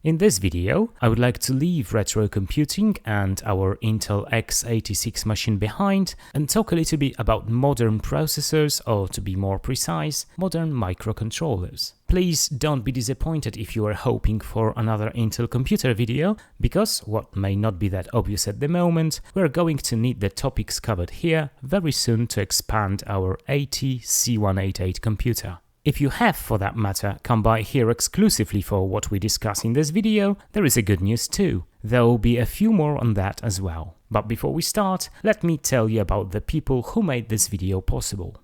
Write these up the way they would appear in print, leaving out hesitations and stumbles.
In this video, I would like to leave retro computing and our Intel x86 machine behind and talk a little bit about modern processors, or to be more precise, modern microcontrollers. Please don't be disappointed if you are hoping for another Intel computer video, because, what may not be that obvious at the moment, we're going to need the topics covered here very soon to expand our AT-C188 computer. If you have, for that matter, come by here exclusively for what we discuss in this video, there is a good news too. There will be a few more on that as well. But before we start, let me tell you about the people who made this video possible.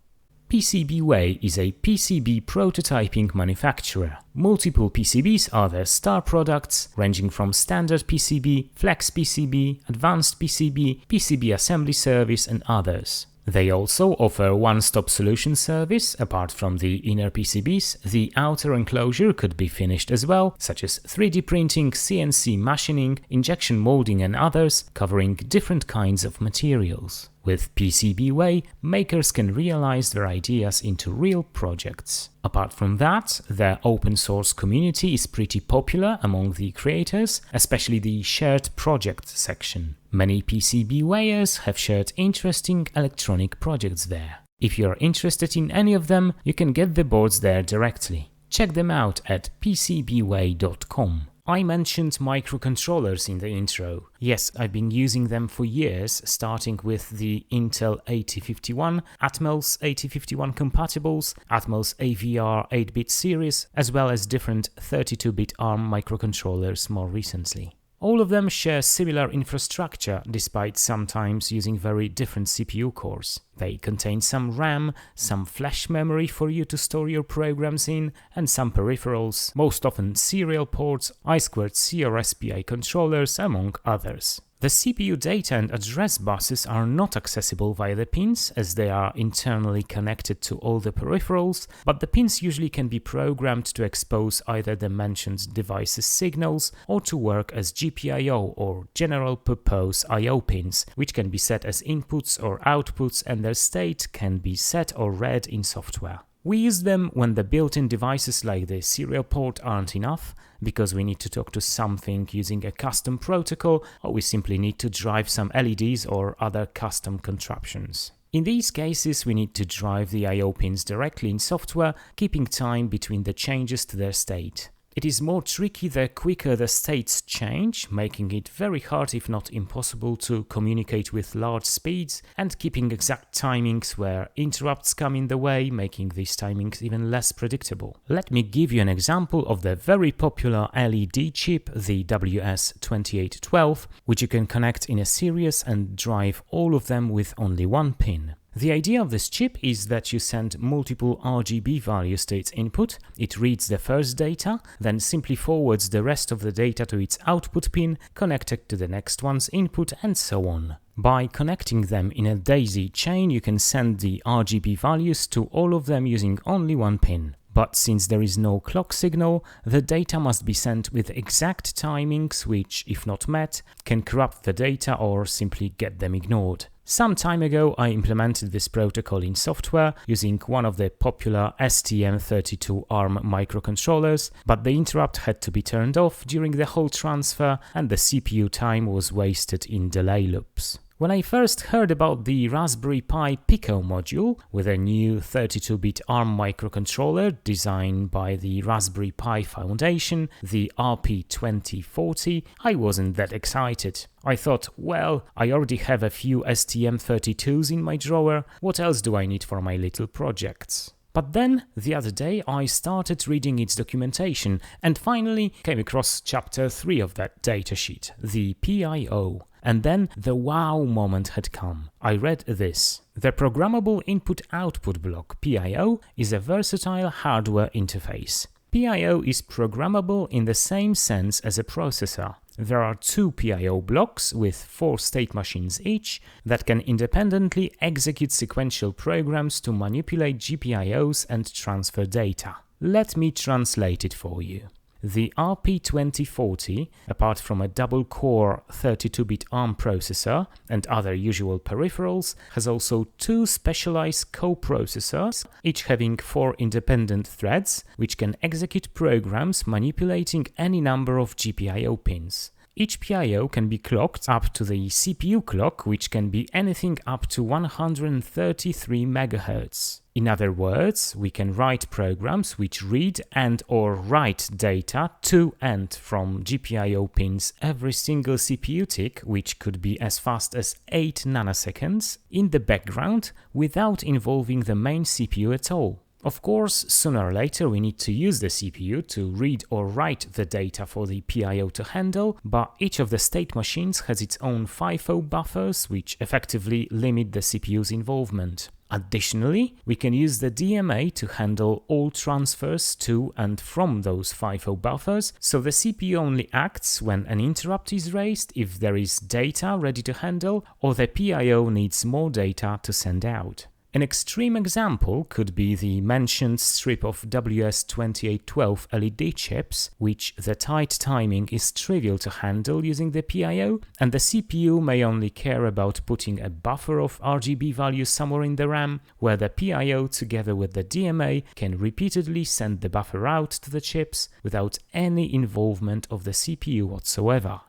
PCBWay is a PCB prototyping manufacturer. Multiple PCBs are their star products, ranging from standard PCB, flex PCB, advanced PCB, PCB assembly service and others. They also offer one-stop solution service. Apart from the inner PCBs, the outer enclosure could be finished as well, such as 3D printing, CNC machining, injection molding and others, covering different kinds of materials. With PCBWay, makers can realize their ideas into real projects. Apart from that, their open source community is pretty popular among the creators, especially the shared project section. Many PCBWayers have shared interesting electronic projects there. If you are interested in any of them, you can get the boards there directly. Check them out at pcbway.com. I mentioned microcontrollers in the intro. Yes, I've been using them for years, starting with the Intel 8051, Atmel 8051 compatibles, Atmel AVR 8-bit series, as well as different 32-bit ARM microcontrollers more recently. All of them share similar infrastructure, despite sometimes using very different CPU cores. They contain some RAM, some flash memory for you to store your programs in, and some peripherals, most often serial ports, I2C or SPI controllers, among others. The CPU data and address buses are not accessible via the pins, as they are internally connected to all the peripherals, but the pins usually can be programmed to expose either the mentioned device's signals or to work as GPIO or General Purpose I/O pins, which can be set as inputs or outputs, and their state can be set or read in software. We use them when the built-in devices like the serial port aren't enough, because we need to talk to something using a custom protocol, or we simply need to drive some LEDs or other custom contraptions. In these cases, we need to drive the I/O pins directly in software, keeping time between the changes to their state. It is more tricky the quicker the states change, making it very hard if not impossible to communicate with large speeds, and keeping exact timings where interrupts come in the way, making these timings even less predictable. Let me give you an example of the very popular LED chip, the WS2812, which you can connect in a series and drive all of them with only one pin. The idea of this chip is that you send multiple RGB values to its input, it reads the first data, then simply forwards the rest of the data to its output pin, connected to the next one's input, and so on. By connecting them in a daisy chain, you can send the RGB values to all of them using only one pin. But since there is no clock signal, the data must be sent with exact timings which, if not met, can corrupt the data or simply get them ignored. Some time ago, I implemented this protocol in software using one of the popular STM32 ARM microcontrollers, but the interrupt had to be turned off during the whole transfer and the CPU time was wasted in delay loops. When I first heard about the Raspberry Pi Pico module with a new 32-bit ARM microcontroller designed by the Raspberry Pi Foundation, the RP2040, I wasn't that excited. I thought, well, I already have a few STM32s in my drawer, what else do I need for my little projects? But then, the other day, I started reading its documentation and finally came across chapter 3 of that datasheet, the PIO. And then the wow moment had come. I read this. The Programmable Input-Output Block, PIO, is a versatile hardware interface. PIO is programmable in the same sense as a processor. There are two PIO blocks with 4 state machines each that can independently execute sequential programs to manipulate GPIOs and transfer data. Let me translate it for you. The RP2040, apart from a double-core 32-bit ARM processor and other usual peripherals, has also two specialized co-processors, each having 4 independent threads, which can execute programs manipulating any number of GPIO pins. Each PIO can be clocked up to the CPU clock, which can be anything up to 133 MHz. In other words, we can write programs which read and or write data to and from GPIO pins every single CPU tick, which could be as fast as 8 nanoseconds, in the background without involving the main CPU at all. Of course, sooner or later we need to use the CPU to read or write the data for the PIO to handle, but each of the state machines has its own FIFO buffers, which effectively limit the CPU's involvement. Additionally, we can use the DMA to handle all transfers to and from those FIFO buffers, so the CPU only acts when an interrupt is raised if there is data ready to handle or the PIO needs more data to send out. An extreme example could be the mentioned strip of WS2812 LED chips, which the tight timing is trivial to handle using the PIO, and the CPU may only care about putting a buffer of RGB values somewhere in the RAM, where the PIO together with the DMA can repeatedly send the buffer out to the chips without any involvement of the CPU whatsoever.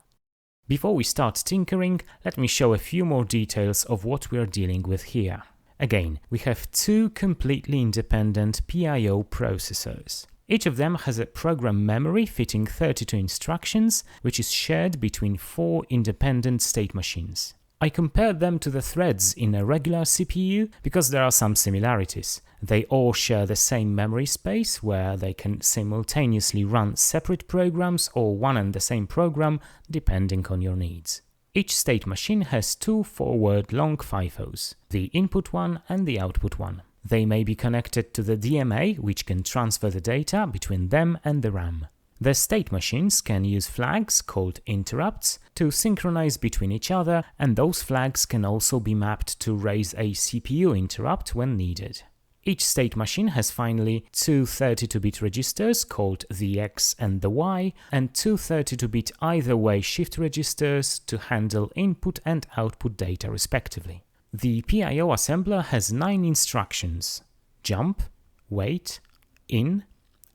Before we start tinkering, let me show a few more details of what we are dealing with here. Again, we have two completely independent PIO processors. Each of them has a program memory fitting 32 instructions, which is shared between 4 independent state machines. I compared them to the threads in a regular CPU because there are some similarities. They all share the same memory space where they can simultaneously run separate programs or one and the same program depending on your needs. Each state machine has 2 forward long FIFOs, the input one and the output one. They may be connected to the DMA, which can transfer the data between them and the RAM. The state machines can use flags called interrupts to synchronize between each other, and those flags can also be mapped to raise a CPU interrupt when needed. Each state machine has finally 2 32-bit registers called the X and the Y, and 2 32-bit either-way shift registers to handle input and output data respectively. The PIO assembler has 9 instructions: jump, wait, in,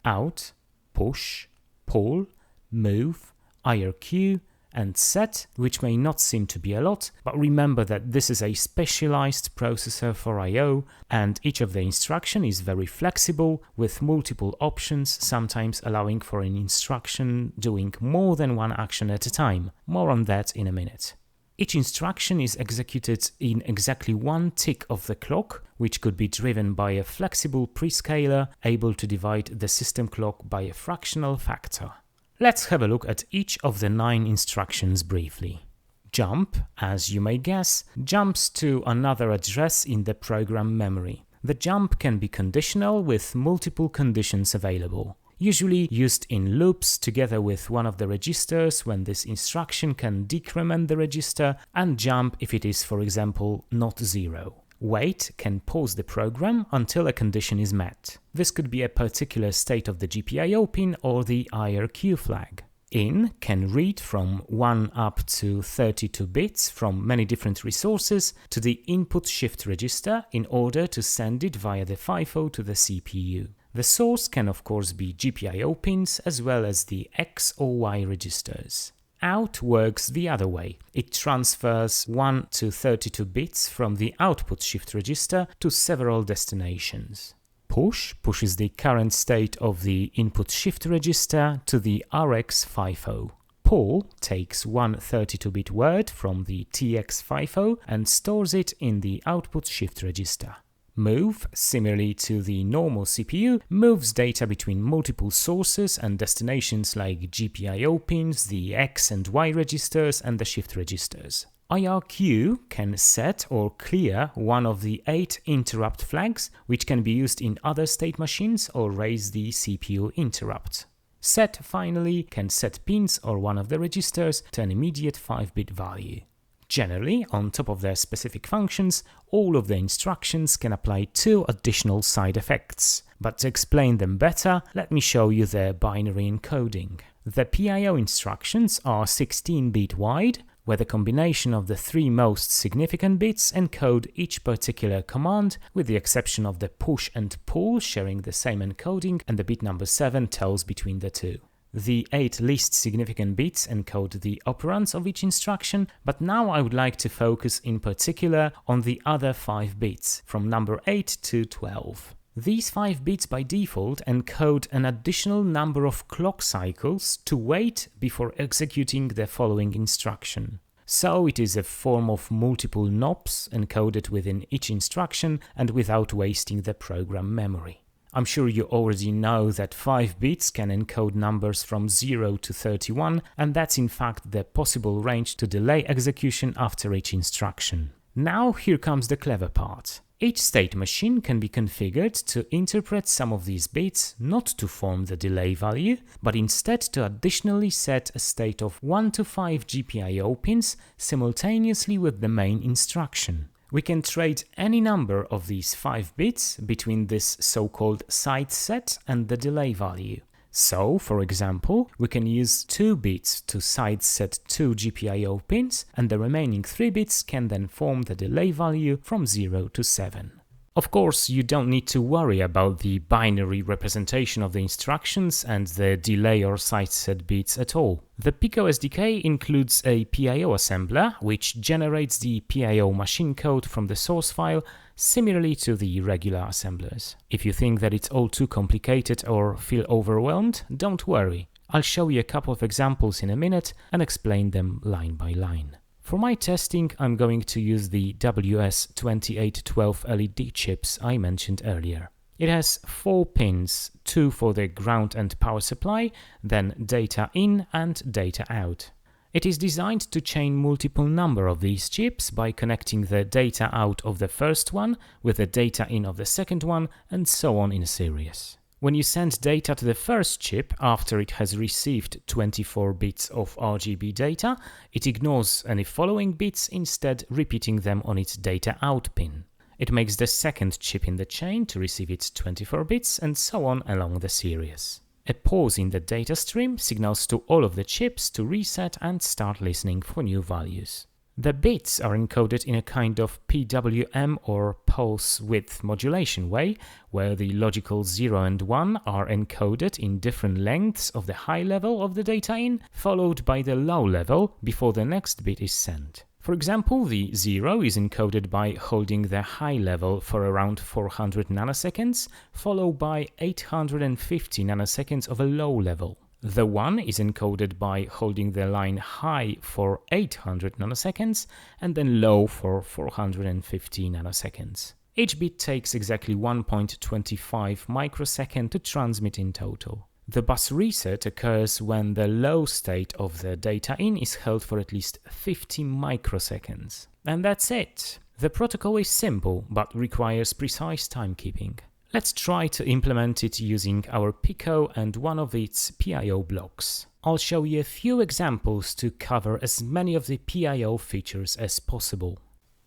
out, push, pull, move, IRQ, and set, which may not seem to be a lot, but remember that this is a specialized processor for I/O, and each of the instructions is very flexible, with multiple options, sometimes allowing for an instruction doing more than one action at a time. More on that in a minute. Each instruction is executed in exactly 1 tick of the clock, which could be driven by a flexible prescaler able to divide the system clock by a fractional factor. Let's have a look at each of the 9 instructions briefly. Jump, as you may guess, jumps to another address in the program memory. The jump can be conditional with multiple conditions available, usually used in loops together with one of the registers when this instruction can decrement the register and jump if it is, for example, not 0. Wait can pause the program until a condition is met. This could be a particular state of the GPIO pin or the IRQ flag. In can read from 1 up to 32 bits from many different resources to the input shift register in order to send it via the FIFO to the CPU. The source can of course be GPIO pins as well as the X or Y registers. Out works the other way. It transfers 1 to 32 bits from the output shift register to several destinations. Push pushes the current state of the input shift register to the RX FIFO. Pull takes one 32-bit word from the TX FIFO and stores it in the output shift register. Move, similarly to the normal CPU, moves data between multiple sources and destinations like GPIO pins, the X and Y registers, and the shift registers. IRQ can set or clear one of the 8 interrupt flags, which can be used in other state machines or raise the CPU interrupt. Set, finally, can set pins or one of the registers to an immediate 5-bit value. Generally, on top of their specific functions, all of the instructions can apply 2 additional side effects. But to explain them better, let me show you their binary encoding. The PIO instructions are 16-bit wide, where the combination of the 3 most significant bits encode each particular command, with the exception of the push and pull sharing the same encoding, and the bit number 7 tells between the two. The 8 least significant bits encode the operands of each instruction, but now I would like to focus in particular on the other 5 bits, from number 8 to 12. These 5 bits by default encode an additional number of clock cycles to wait before executing the following instruction. So it is a form of multiple NOPs encoded within each instruction and without wasting the program memory. I'm sure you already know that 5 bits can encode numbers from 0 to 31, and that's in fact the possible range to delay execution after each instruction. Now here comes the clever part. Each state machine can be configured to interpret some of these bits not to form the delay value, but instead to additionally set a state of 1 to 5 GPIO pins simultaneously with the main instruction. We can trade any number of these 5 bits between this so-called side set and the delay value. So, for example, we can use 2 bits to side set 2 GPIO pins, and the remaining 3 bits can then form the delay value from 0 to 7. Of course, you don't need to worry about the binary representation of the instructions and the delay or side set bits at all. The Pico SDK includes a PIO assembler, which generates the PIO machine code from the source file, similarly to the regular assemblers. If you think that it's all too complicated or feel overwhelmed, don't worry. I'll show you a couple of examples in a minute and explain them line by line. For my testing, I'm going to use the WS2812 LED chips I mentioned earlier. It has 4 pins, 2 for the ground and power supply, then data in and data out. It is designed to chain multiple number of these chips by connecting the data out of the first one with the data in of the second one, and so on in a series. When you send data to the first chip after it has received 24 bits of RGB data, it ignores any following bits, instead repeating them on its data out pin. It makes the second chip in the chain to receive its 24 bits, and so on along the series. A pause in the data stream signals to all of the chips to reset and start listening for new values. The bits are encoded in a kind of PWM or pulse width modulation way, where the logical 0 and 1 are encoded in different lengths of the high level of the data in, followed by the low level before the next bit is sent. For example, the 0 is encoded by holding the high level for around 400 nanoseconds, followed by 850 nanoseconds of a low level. The 1 is encoded by holding the line high for 800 nanoseconds and then low for 450 nanoseconds. Each bit takes exactly 1.25 microsecond to transmit in total. The bus reset occurs when the low state of the data in is held for at least 50 microseconds. And that's it. The protocol is simple, but requires precise timekeeping. Let's try to implement it using our Pico and one of its PIO blocks. I'll show you a few examples to cover as many of the PIO features as possible.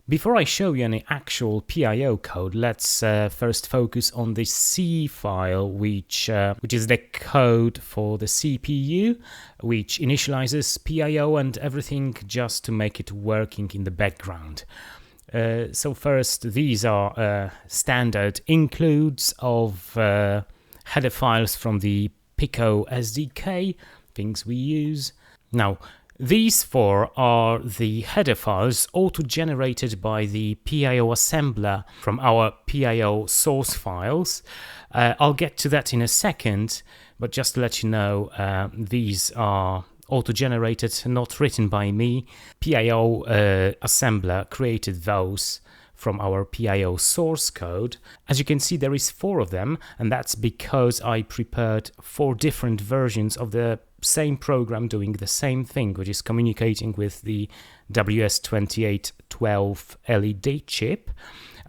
Before I show you any actual PIO code, let's first focus on the C file, which is the code for the CPU, which initializes PIO and everything just to make it working in the background. So first, these are standard includes of header files from the Pico SDK, things we use. Now, these 4 are the header files auto-generated by the PIO assembler from our PIO source files. I'll get to that in a second, but just to let you know, these are auto-generated, not written by me. PIO assembler created those from our PIO source code. As you can see, there is 4 of them, and that's because I prepared 4 different versions of the same program doing the same thing, which is communicating with the WS2812 LED chip.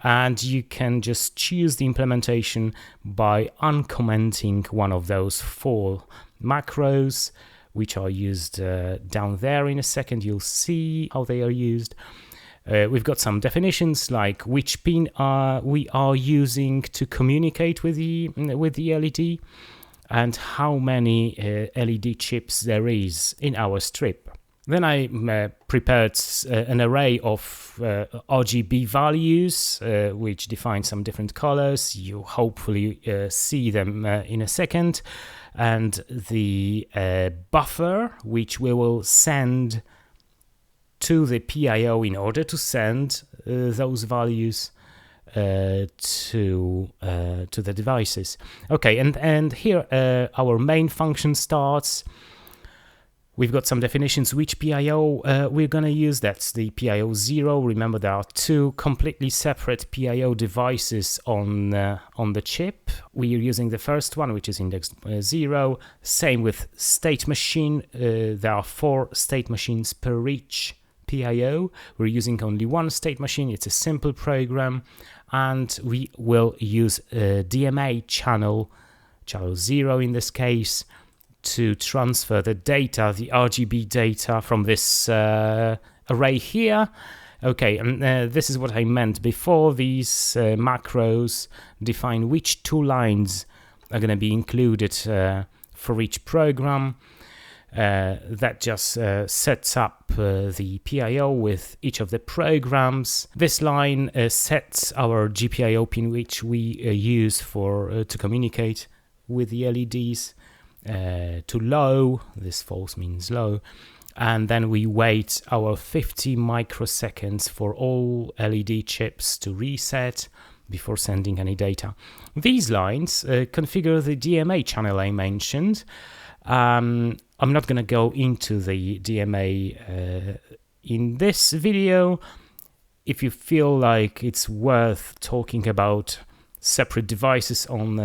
And you can just choose the implementation by uncommenting one of those 4 macros, which are used down there. In a second you'll see how they are used. We've got some definitions like which pin we are using to communicate with the LED, and how many LED chips there is in our strip. Then I prepared an array of RGB values, which define some different colors. You hopefully see them in a second. And the buffer, which we will send to the PIO in order to send those values to the devices. Okay, and here our main function starts. We've got some definitions which PIO we're going to use. That's the PIO 0. Remember, there are two completely separate PIO devices on the chip. We are using the first one, which is index 0. Same with state machine. There are 4 state machines per each PIO. We're using only one state machine. It's a simple program. And we will use a DMA channel 0 in this case, to transfer the data, the RGB data from this array here. Okay, and this is what I meant before. These macros define which 2 lines are going to be included for each program. That just sets up the PIO with each of the programs. This line sets our GPIO pin, which we use for to communicate with the LEDs. To low. This false means low, and then we wait our 50 microseconds for all LED chips to reset before sending any data. These lines configure the DMA channel I mentioned. I'm not going to go into the DMA in this video. If you feel like it's worth talking about separate devices on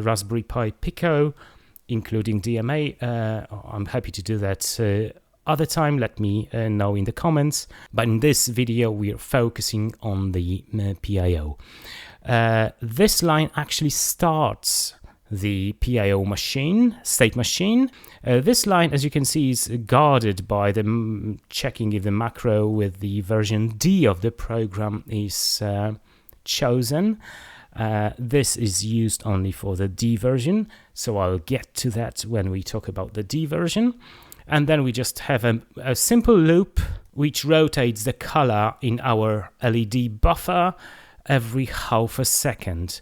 Raspberry Pi Pico, including DMA, I'm happy to do that other time. Let me know in the comments. But in this video, we are focusing on the PIO. This line actually starts the PIO machine, state machine. This line, as you can see, is guarded by the checking if the macro with the version D of the program is chosen. This is used only for the D version, so I'll get to that when we talk about the D version. And then we just have a simple loop which rotates the color in our LED buffer every half a second.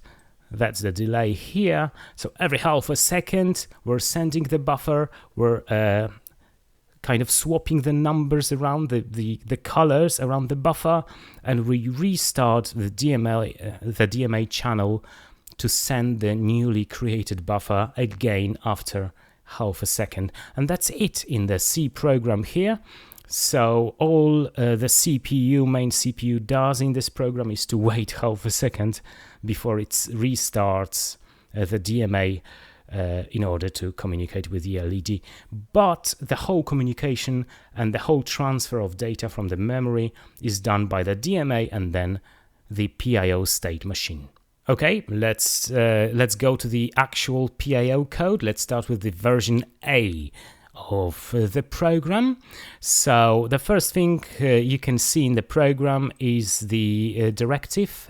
That's the delay here. So every half a second, we're sending the buffer, we're kind of swapping the numbers around, the colors around the buffer, and we restart the DMA channel to send the newly created buffer again after half a second. And that's it in the C program here. So all the main CPU does in this program is to wait half a second before it restarts the DMA in order to communicate with the LED. But the whole communication and the whole transfer of data from the memory is done by the DMA and then the PIO state machine. Okay, let's go to the actual PIO code. Let's start with the version A of the program. So the first thing you can see in the program is the directive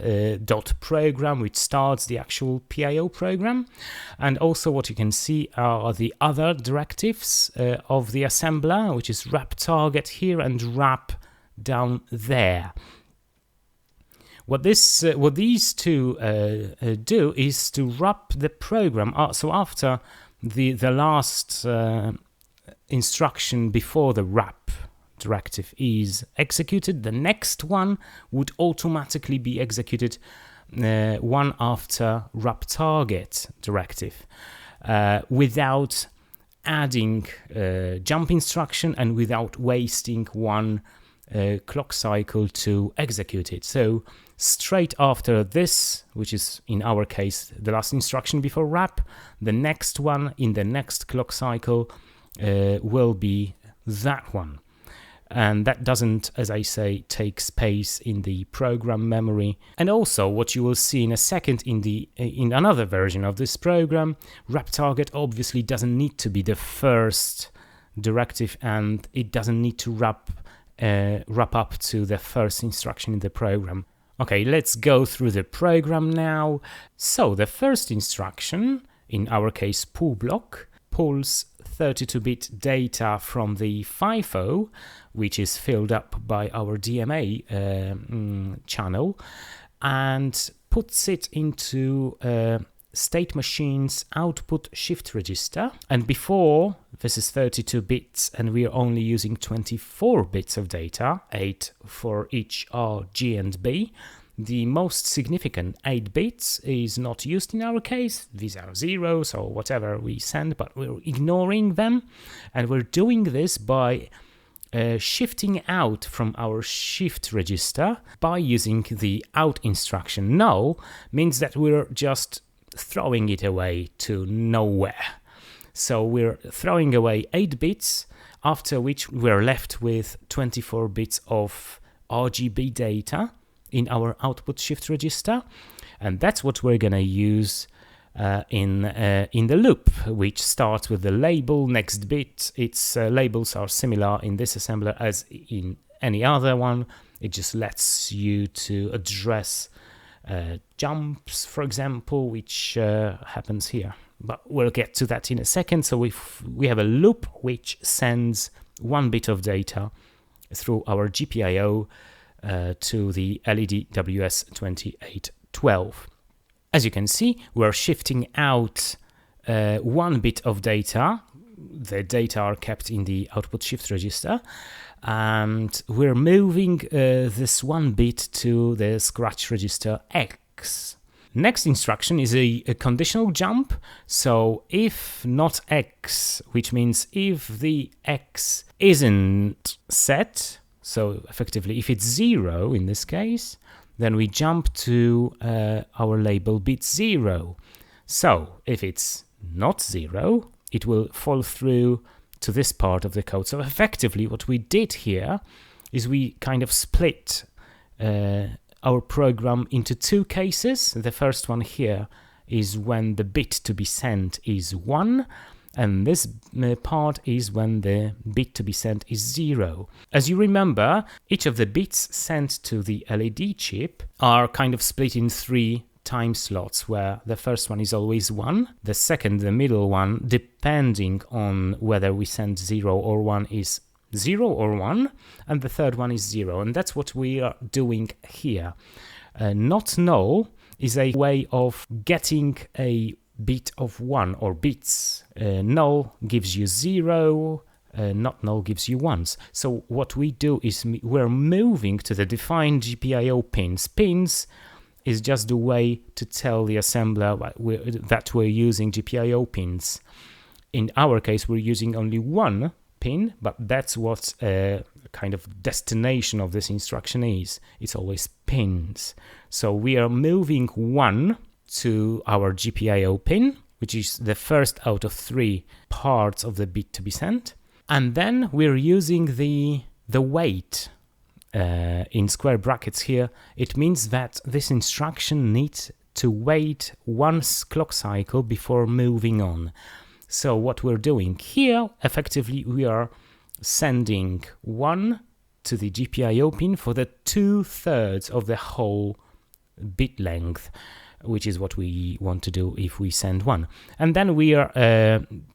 .program, which starts the actual PIO program. And also what you can see are the other directives of the assembler, which is wrap target here and wrap down there. What these two do is to wrap the program. So after the last instruction before the wrap directive is executed, the next one would automatically be executed one after wrap target directive without adding jump instruction and without wasting one clock cycle to execute it. So straight after this, which is in our case the last instruction before wrap, the next one in the next clock cycle will be that one. And that doesn't, as I say, take space in the program memory. And also what you will see in a second in another version of this program, wrap target obviously doesn't need to be the first directive, and it doesn't need to wrap wrap up to the first instruction in the program. Okay, let's go through the program now. So the first instruction, in our case pull block, pulls 32-bit data from the FIFO, which is filled up by our DMA channel, and puts it into state machine's output shift register. And before, this is 32 bits and we're only using 24 bits of data, 8 for each R, G and B. The most significant 8 bits is not used in our case. These are zeros or whatever we send, but we're ignoring them. And we're doing this by shifting out from our shift register by using the out instruction. No means that we're just throwing it away to nowhere. So we're throwing away 8 bits, after which we're left with 24 bits of RGB data in our output shift register, and that's what we're gonna use in the loop, which starts with the label next bit. Its labels are similar in this assembler as in any other one. It just lets you to address jumps, for example, which happens here. But we'll get to that in a second. So we have a loop which sends 1 bit of data through our GPIO to the LED WS2812. As you can see, we're shifting out 1 bit of data. The data are kept in the output shift register, and we're moving this 1 bit to the scratch register X. Next instruction is a conditional jump. So if not X, which means if the X isn't set, so effectively if it's 0 in this case, then we jump to our label bit 0. So if it's not 0, it will fall through to this part of the code. So effectively what we did here is we kind of split our program into 2 cases. The first one here is when the bit to be sent is 1, and this part is when the bit to be sent is 0. As you remember, each of the bits sent to the LED chip are kind of split in 3 time slots, where the first one is always 1, the second, the middle one, depending on whether we send 0 or 1, is 0 or 1, and the third one is 0, and that's what we are doing here. Not null is a way of getting a bit of 1, or bits. Null gives you 0, not null gives you 1s. So what we do is we're moving to the defined GPIO pins. Pins is just a way to tell the assembler that we're using GPIO pins. In our case, we're using only 1 pin, but that's what kind of destination of this instruction is. It's always pins. So we are moving 1 to our GPIO pin, which is the first out of 3 parts of the bit to be sent. And then we're using the wait in square brackets here. It means that this instruction needs to wait 1 clock cycle before moving on. So what we're doing here, effectively, we are sending 1 to the GPIO pin for the 2/3 of the whole bit length, which is what we want to do if we send 1. And then we are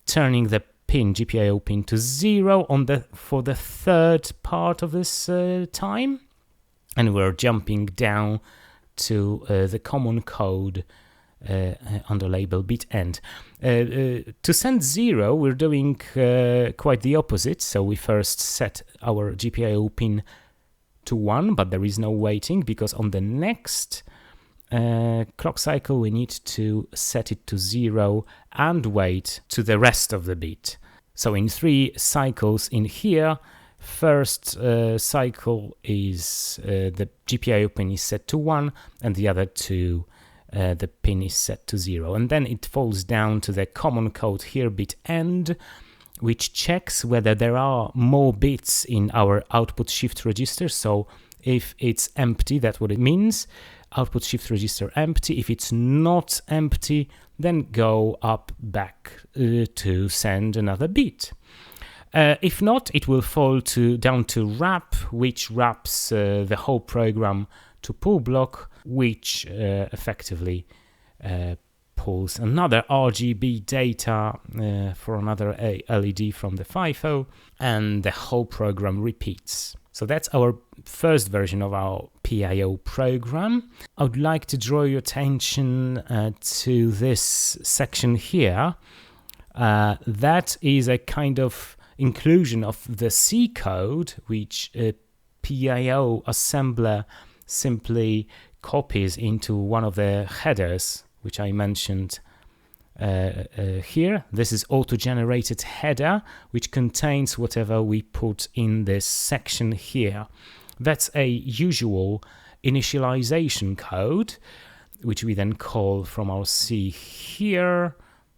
turning the pin, GPIO pin, to 0 for the 3rd part of this time. And we're jumping down to the common code under label bit end. To send 0, we're doing quite the opposite. So we first set our GPIO pin to 1, but there is no waiting, because on the next clock cycle we need to set it to 0 and wait to the rest of the bit. So in 3 cycles in here, first cycle is the GPIO pin is set to 1, and the other 2 the pin is set to 0, and then it falls down to the common code here bit end, which checks whether there are more bits in our output shift register. So if it's empty, that's what it means. Output shift register empty. If it's not empty, then go up back to send another bit. If not, it will fall down to wrap, which wraps the whole program to pull block, which effectively pulls another RGB data for another LED from the FIFO, and the whole program repeats. So that's our first version of our PIO program. I would like to draw your attention to this section here. That is a kind of inclusion of the C code, which a PIO assembler simply copies into one of the headers, which I mentioned here. This is auto-generated header, which contains whatever we put in this section here. That's a usual initialization code, which we then call from our C here.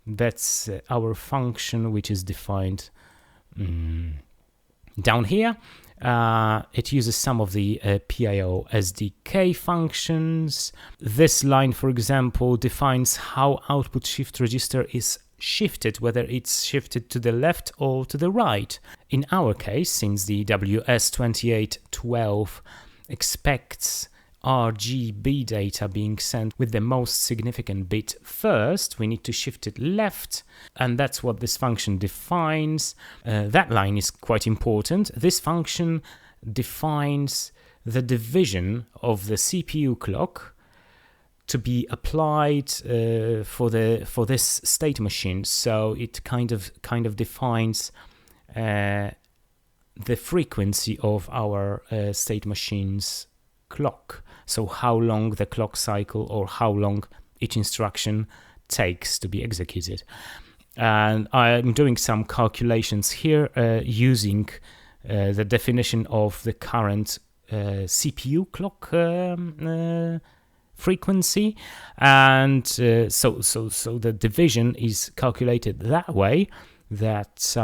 That's our function, which is defined down here. It uses some of the PIO SDK functions. This line, for example, defines how output shift register is shifted, whether it's shifted to the left or to the right. In our case, since the WS2812 expects RGB data being sent with the most significant bit first, we need to shift it left, and that's what this function defines. That line is quite important. This function defines the division of the CPU clock to be applied for this state machine. So it kind of defines the frequency of our state machine's clock. So how long the clock cycle or how long each instruction takes to be executed. And I'm doing some calculations here using the definition of the current CPU clock frequency, and so the division is calculated that way that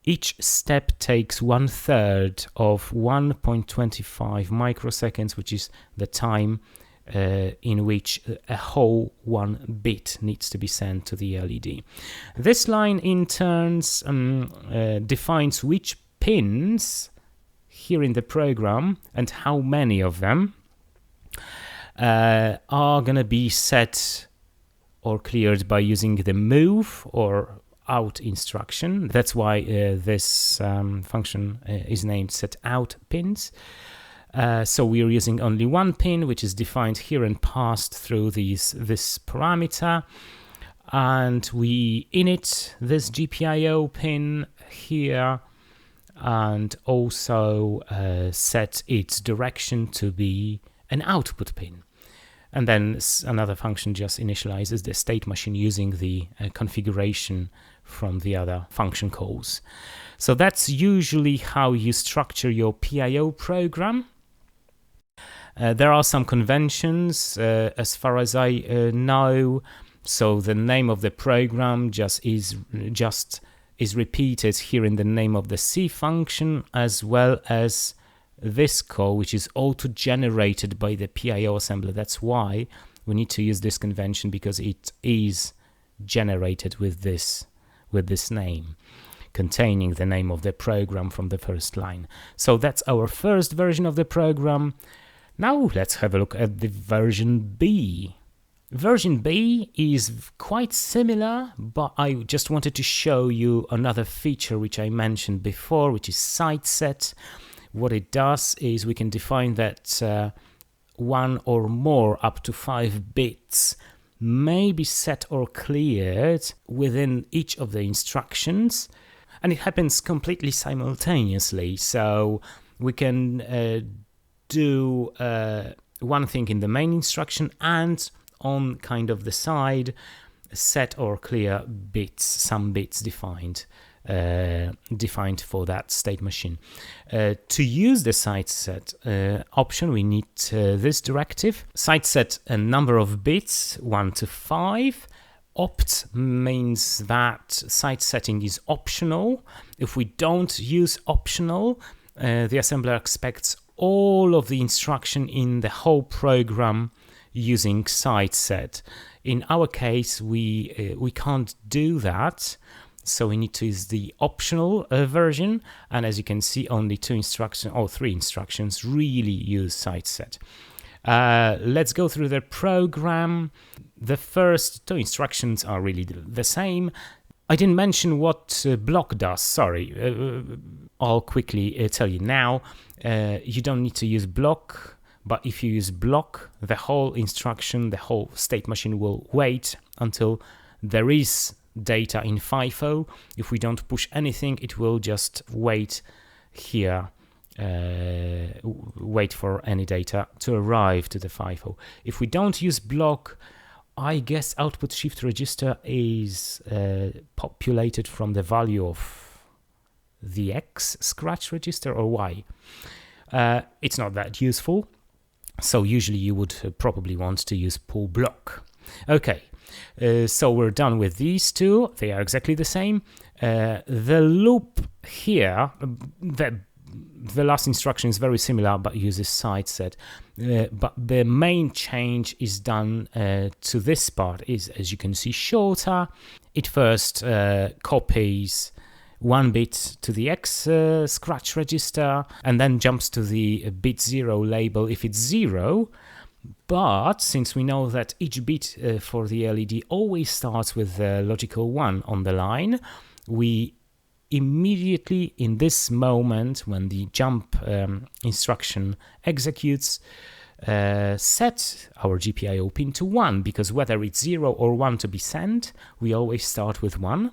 each step takes 1/3 of 1.25 microseconds, which is the time in which a whole 1 bit needs to be sent to the LED. This line in turn defines which pins here in the program and how many of them are going to be set or cleared by using the move or out instruction. That's why this function is named set out pins. So we are using only one pin, which is defined here and passed through this parameter, and we init this GPIO pin here and also set its direction to be an output pin. And then another function just initializes the state machine using the configuration from the other function calls. So that's usually how you structure your PIO program. There are some conventions as far as I know. So the name of the program is repeated here in the name of the C function, as well as this call, which is auto-generated by the PIO assembler. That's why we need to use this convention, because it is generated with this name, containing the name of the program from the first line. So that's our first version of the program. Now let's have a look at the version B. Version B is quite similar, but I just wanted to show you another feature which I mentioned before, which is site set. What it does is we can define that one or more up to 5 bits may be set or cleared within each of the instructions, and it happens completely simultaneously. So we can do one thing in the main instruction and on kind of the side set or clear bits, some bits defined for that state machine. To use the site set option, we need this directive. Site set a number of bits, 1 to 5. Opt means that site setting is optional. If we don't use optional, the assembler expects all of the instruction in the whole program using site set. In our case, we can't do that. so we need to use the optional version, and as you can see, only 2 instructions or 3 instructions really use site set. Let's go through the program. The first 2 instructions are really the same. I didn't mention what block does, sorry. I'll quickly tell you now. You don't need to use block, but if you use block, the whole instruction, the whole state machine will wait until there is data in FIFO. If we don't push anything, it will just wait here, wait for any data to arrive to the FIFO. If we don't use block, I guess output shift register is populated from the value of the X scratch register or Y. It's not that useful, so usually you would probably want to use pull block. Okay, so we're done with these 2. They are exactly the same. The loop here, the last instruction is very similar but uses site set. But the main change is done to this part is, as you can see, shorter. It first copies 1 bit to the X scratch register and then jumps to the bit 0 label if it's 0. But since we know that each bit for the LED always starts with the logical 1 on the line, we immediately in this moment when the jump instruction executes, set our GPIO pin to 1, because whether it's 0 or 1 to be sent, we always start with 1.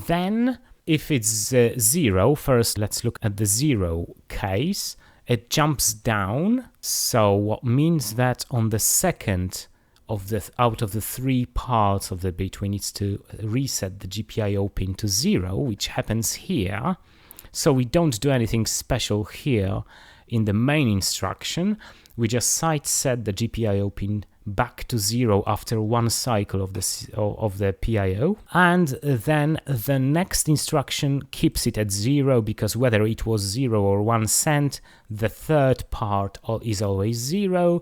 Then if it's 0, first let's look at the 0 case. It jumps down, so what means that on the second out of the 3 parts of the bit, we need to reset the GPIO pin to 0, which happens here. So we don't do anything special here in the main instruction. We just site set the GPIO pin back to 0 after 1 cycle of the PIO, and then the next instruction keeps it at 0, because whether it was 0 or 1 sent, the third part is always 0.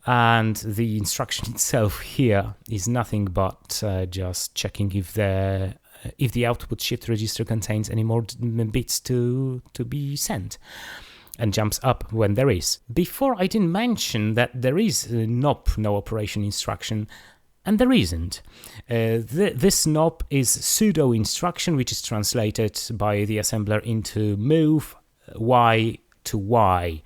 And the instruction itself here is nothing but just checking if the output shift register contains any more bits to be sent, and jumps up when there is. Before I didn't mention that there is a NOP, no operation instruction, and there isn't. This NOP is pseudo instruction, which is translated by the assembler into move Y to Y,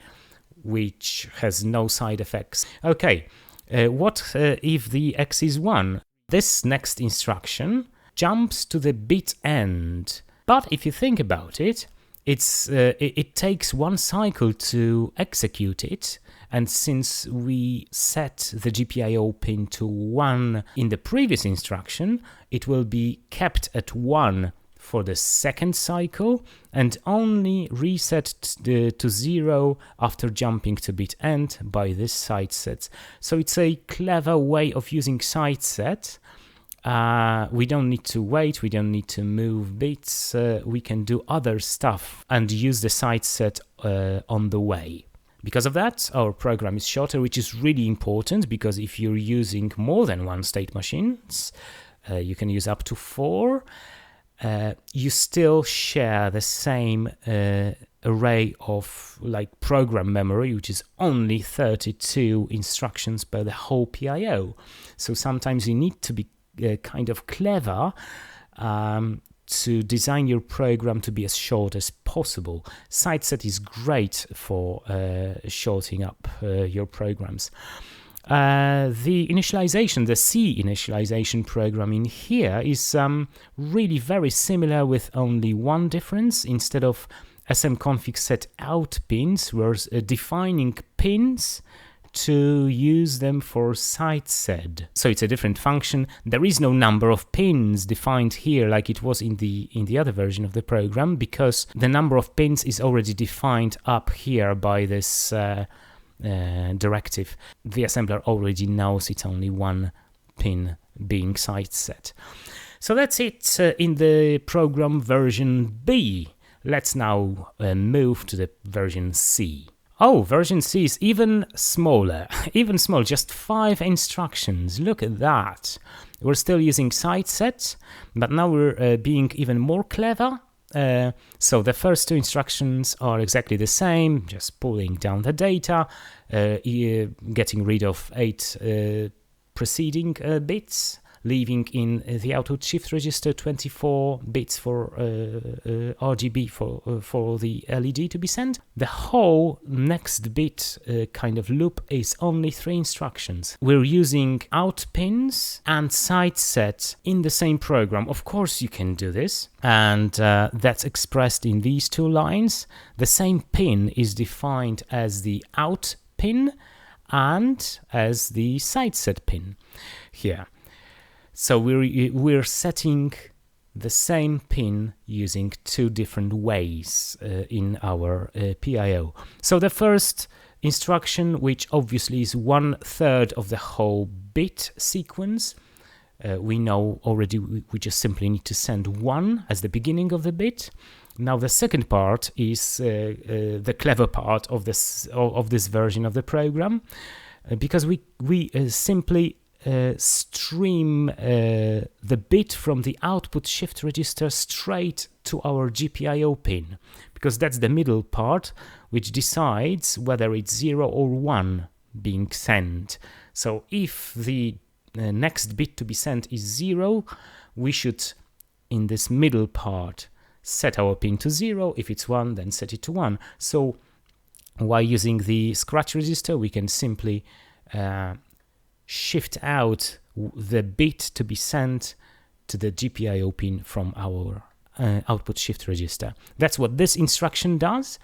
which has no side effects. Okay, what if the X is 1? This next instruction jumps to the bit end, but if you think about it, it takes 1 cycle to execute it, and since we set the GPIO pin to 1 in the previous instruction, it will be kept at 1 for the second cycle and only reset to 0 after jumping to bit end by this site set. So it's a clever way of using site set. We don't need to wait, we don't need to move bits, we can do other stuff and use the site set on the way. Because of that, our program is shorter, which is really important, because if you're using more than 1 state machines, you can use up to 4. You still share the same array of program memory, which is only 32 instructions per the whole PIO. So sometimes you need to be kind of clever to design your program to be as short as possible. Site set is great for shorting up your programs. The initialization, the C initialization program in here is really very similar, with only one difference. Instead of smconfig set out pins, we're defining pins to use them for site set. So it's a different function. There is no number of pins defined here like it was in the other version of the program, because the number of pins is already defined up here by this directive. The assembler already knows it's only 1 pin being site set. So that's it in the program version B. Let's now move to the version C. Oh, version C is even smaller, even small, just 5 instructions. Look at that. We're still using site sets, but now we're being even more clever. So the first 2 instructions are exactly the same, just pulling down the data, getting rid of 8 preceding bits, leaving in the output shift register 24 bits for RGB for the LED to be sent. The whole next bit kind of loop is only 3 instructions. We're using out pins and site set in the same program. Of course you can do this, and that's expressed in these 2 lines. The same pin is defined as the out pin and as the site set pin here. So we're setting the same pin using 2 different ways in our PIO. So the first instruction, which obviously is 1/3 of the whole bit sequence, we know already we just simply need to send 1 as the beginning of the bit. Now the second part is the clever part of this version of the program, because we simply stream the bit from the output shift register straight to our GPIO pin, because that's the middle part which decides whether it's 0 or 1 being sent. So if the next bit to be sent is 0, we should, in this middle part, set our pin to 0. If it's 1, then set it to 1. So while using the scratch register, we can simply shift out the bit to be sent to the GPIO pin from our output shift register. That's what this instruction does.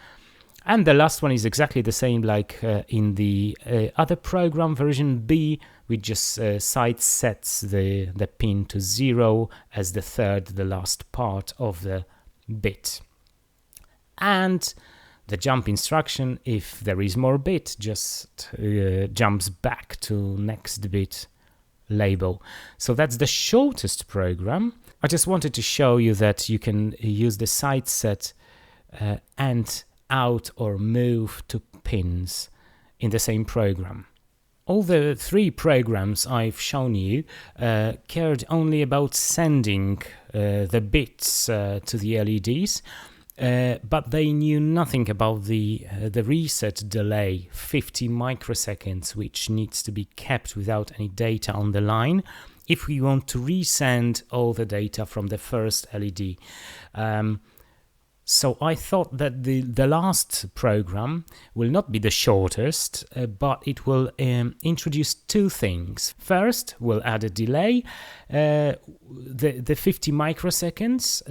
And the last one is exactly the same like in the other program, version B, which just site sets the pin to 0 as the last part of the bit. And the jump instruction, if there is more bit, just jumps back to next bit label. So that's the shortest program. I just wanted to show you that you can use the site set and out or move to pins in the same program. All the 3 programs I've shown you cared only about sending the bits to the LEDs. But they knew nothing about the reset delay, 50 microseconds, which needs to be kept without any data on the line if we want to resend all the data from the first LED. So I thought that the last program will not be the shortest, but it will introduce 2 things. First, we'll add a delay, the 50 microseconds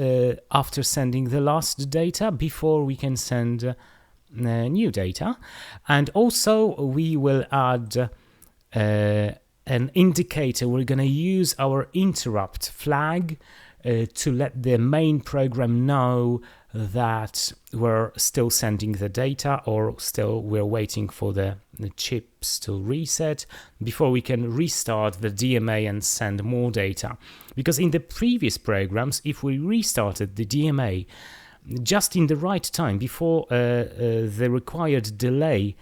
after sending the last data before we can send new data. And also we will add an indicator. We're going to use our interrupt flag to let the main program know that we're still sending the data, or still we're waiting for the chips to reset before we can restart the DMA and send more data. Because in the previous programs, if we restarted the DMA just in the right time before the required delay,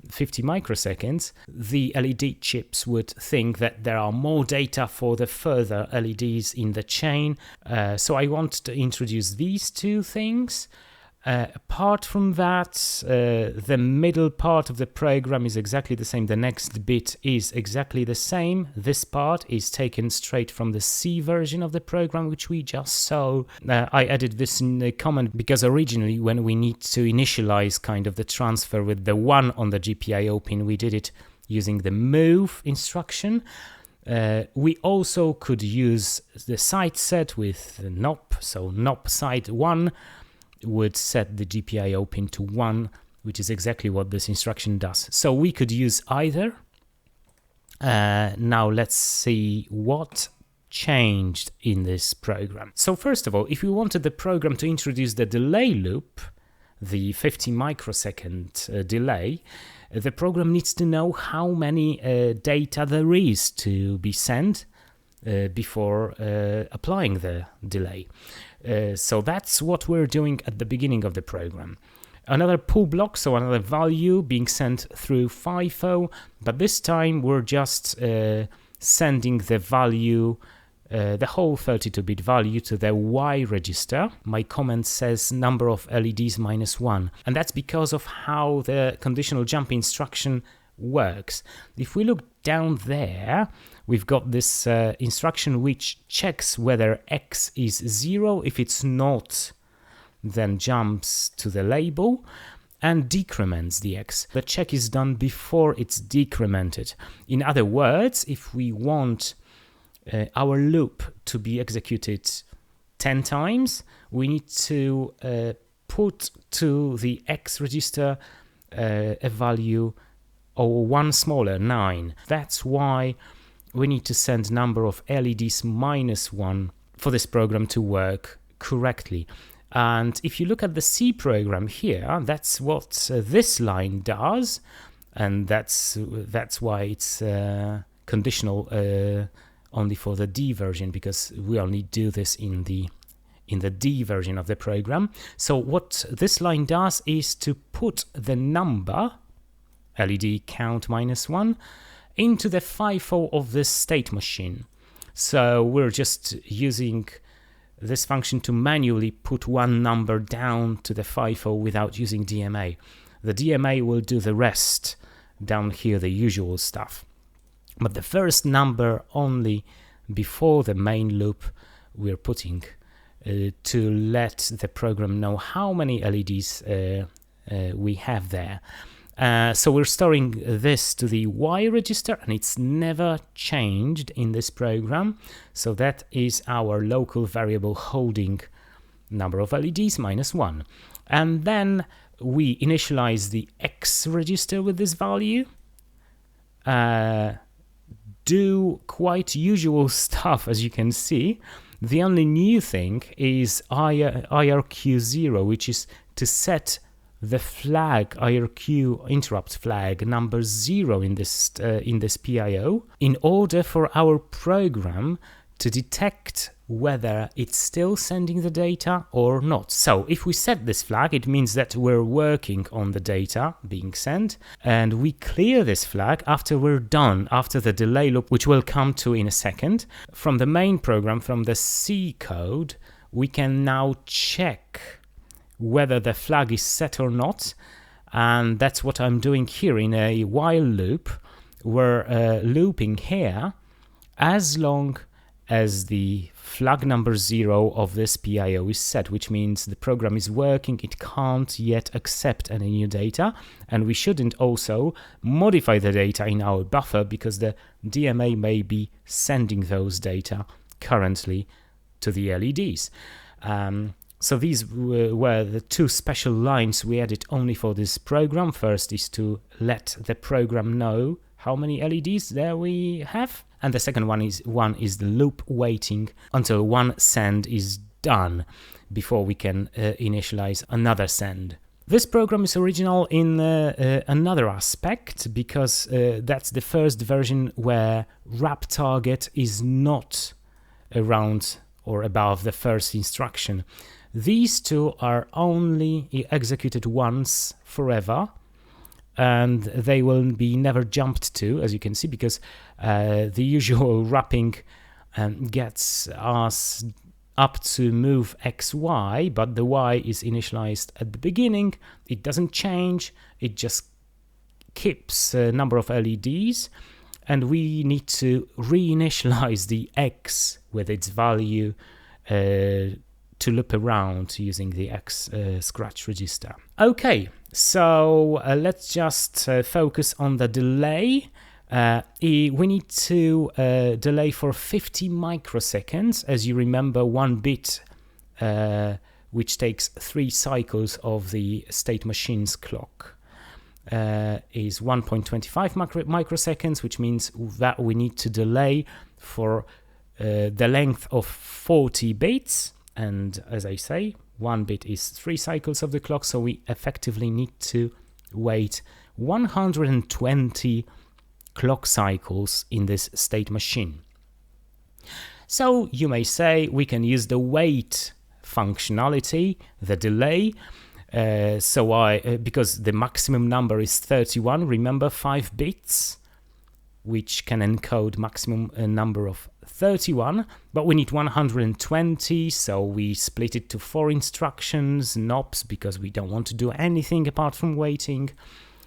50 microseconds, the LED chips would think that there are more data for the further LEDs in the chain. So I want to introduce these 2 things. Apart from that, the middle part of the program is exactly the same. The next bit is exactly the same. This part is taken straight from the C version of the program, which we just saw. I added this in a comment because originally when we need to initialize kind of the transfer with the 1 on the GPIO pin, we did it using the move instruction. We also could use the site set with the NOP, so NOP site 1 would set the GPIO pin to 1, which is exactly what this instruction does. So we could use either. Now let's see what changed in this program. So first of all, if we wanted the program to introduce the delay loop, the 50 microsecond delay, the program needs to know how many data there is to be sent before applying the delay. So that's what we're doing at the beginning of the program. Another pull block, so another value being sent through FIFO, but this time we're just sending the value, the whole 32-bit value to the Y register. My comment says number of LEDs -1, and that's because of how the conditional jump instruction works. If we look down there, we've got this instruction which checks whether X is 0. If it's not, then jumps to the label and decrements the X. The check is done before it's decremented. In other words, if we want our loop to be executed 10 times, we need to put to the X register a value or one smaller, 9. That's why we need to send number of LEDs -1 for this program to work correctly. And if you look at the C program here, that's what this line does, and that's why it's conditional only for the D version, because we only do this in the D version of the program. So what this line does is to put the number LED count -1 into the FIFO of this state machine. So we're just using this function to manually put one number down to the FIFO without using DMA. The DMA will do the rest down here, the usual stuff. But the first number only before the main loop we're putting to let the program know how many LEDs we have there. So we're storing this to the Y register, and it's never changed in this program. So that is our local variable holding number of LEDs -1. And then we initialize the X register with this value. Do quite usual stuff, as you can see. The only new thing is IRQ0, which is to set the flag, IRQ interrupt flag number 0 in this PIO, in order for our program to detect whether it's still sending the data or not. So if we set this flag, it means that we're working on the data being sent, and we clear this flag after we're done, after the delay loop, which we'll come to in a second. From the main program, from the C code, we can now check whether the flag is set or not, and that's what I'm doing here in a while loop. We're looping here as long as the flag number 0 of this PIO is set, which means the program is working, it can't yet accept any new data, and we shouldn't also modify the data in our buffer because the DMA may be sending those data currently to the LEDs. So these were the two special lines we added only for this program. First is to let the program know how many LEDs there we have, and the second one is the loop waiting until one send is done before we can initialize another send. This program is original in another aspect, because that's the first version where wrap target is not around or above the first instruction. These two are only executed once forever, and they will be never jumped to, as you can see, because the usual wrapping gets us up to move XY, but the Y is initialized at the beginning. It doesn't change, it just keeps a number of LEDs, and we need to reinitialize the X with its value to loop around using the X scratch register. Okay, so let's just focus on the delay. We need to delay for 50 microseconds. As you remember, 1 bit, which takes 3 cycles of the state machine's clock, is 1.25 microseconds, which means that we need to delay for the length of 40 bits. And as I say, 1 bit is 3 cycles of the clock, so we effectively need to wait 120 clock cycles in this state machine. So you may say we can use the wait functionality, the delay, Because the maximum number is 31, remember 5 bits, which can encode maximum number of 31, but we need 120, so we split it to 4 instructions, NOPs, because we don't want to do anything apart from waiting.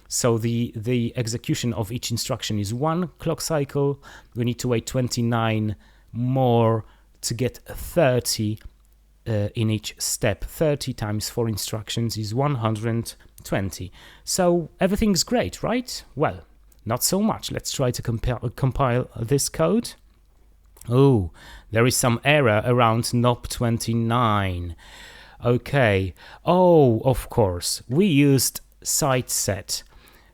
So the execution of each instruction is 1 clock cycle. We need to wait 29 more to get 30 in each step. 30 times 4 instructions is 120. So everything's great, right? Well, not so much. Let's try to compile this code. Oh, there is some error around NOP 29. Okay. Oh, of course. We used SiteSet,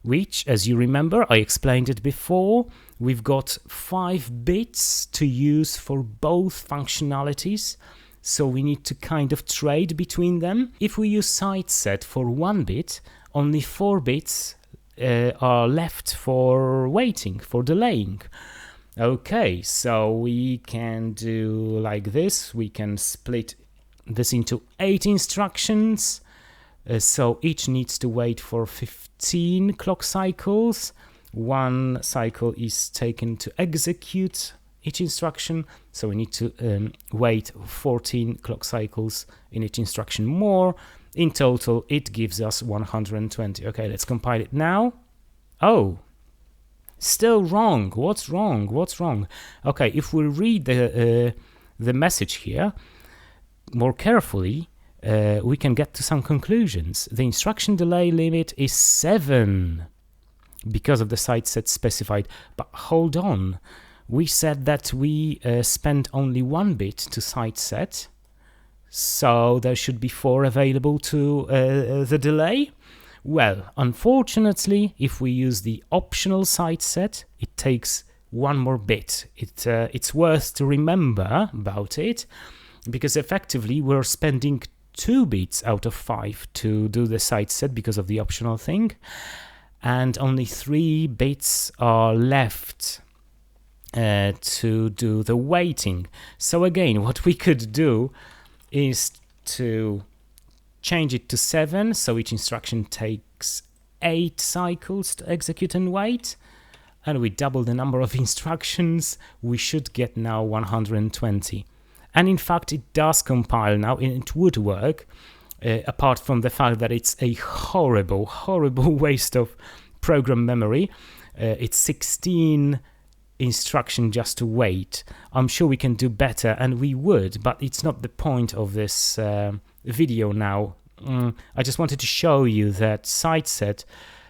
which, as you remember, I explained it before. We've got 5 bits to use for both functionalities, so we need to kind of trade between them. If we use SiteSet for 1 bit, only 4 bits are left for waiting, for delaying. Okay, so we can do like this. We can split this into 8 instructions. So each needs to wait for 15 clock cycles. 1 cycle is taken to execute each instruction. So we need to wait 14 clock cycles in each instruction more. In total, it gives us 120. Okay, let's compile it now. Oh, still wrong. What's wrong? What's wrong? Okay, if we read the message here more carefully, we can get to some conclusions. The instruction delay limit is 7 because of the SiteSet specified. But hold on, we said that we spend only 1 bit to SiteSet, so there should be 4 available to the delay. Well, unfortunately, if we use the optional SiteSet, it takes 1 more bit. It's worth to remember about it, because effectively we're spending 2 bits out of 5 to do the SiteSet because of the optional thing, and only 3 bits are left to do the waiting. So again, what we could do is to change it to 7, so each instruction takes 8 cycles to execute and wait, and we double the number of instructions. We should get now 120. And in fact, it does compile now, and it would work, apart from the fact that it's a horrible, horrible waste of program memory. It's 16 instruction just to wait. I'm sure we can do better, and we would, but it's not the point of this video now. I just wanted to show you that SiteSet,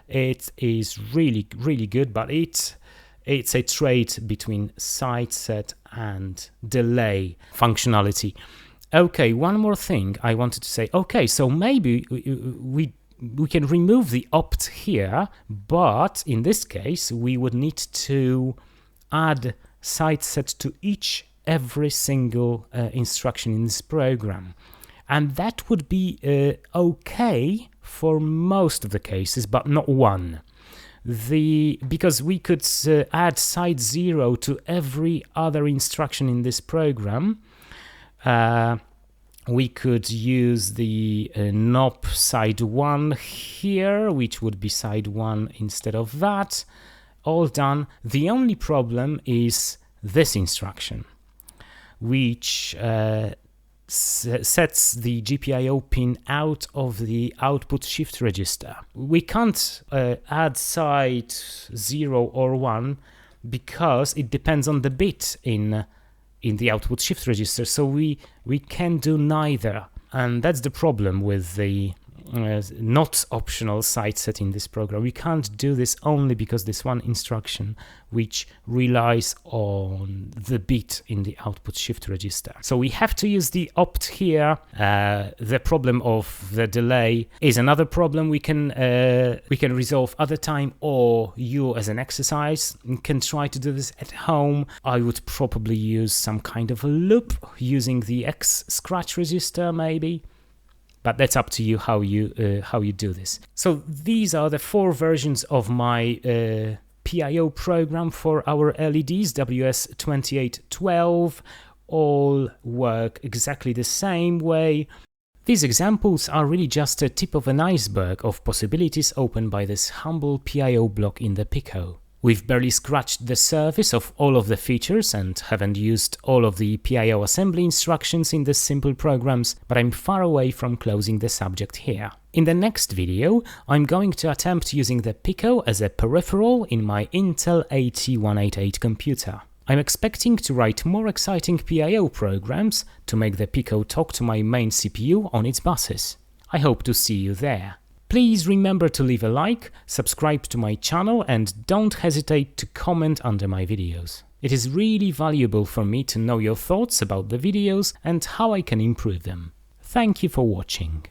it is really, really good, but it's a trade between SiteSet and delay functionality. Okay, one more thing I wanted to say. Okay, so maybe we can remove the opt here, but in this case we would need to add SiteSet to every single instruction in this program, and that would be okay for most of the cases, but not one. Because we could add site 0 to every other instruction in this program. We could use the NOP side 1 here, which would be side 1 instead of that. All done. The only problem is this instruction, which sets the GPIO pin out of the output shift register. We can't add site 0 or 1 because it depends on the bit in the output shift register, so we can do neither, and that's the problem with the not optional SiteSet in this program. We can't do this only because this one instruction which relies on the bit in the output shift register. So we have to use the opt here. The problem of the delay is another problem we can resolve other time, or you as an exercise can try to do this at home. I would probably use some kind of a loop using the X scratch register maybe. But that's up to you how you do this. So these are the 4 versions of my PIO program for our LEDs, WS2812. All work exactly the same way. These examples are really just a tip of an iceberg of possibilities opened by this humble PIO block in the Pico. We've barely scratched the surface of all of the features and haven't used all of the PIO assembly instructions in the simple programs, but I'm far away from closing the subject here. In the next video, I'm going to attempt using the Pico as a peripheral in my Intel AT188 computer. I'm expecting to write more exciting PIO programs to make the Pico talk to my main CPU on its buses. I hope to see you there. Please remember to leave a like, subscribe to my channel, and don't hesitate to comment under my videos. It is really valuable for me to know your thoughts about the videos and how I can improve them. Thank you for watching.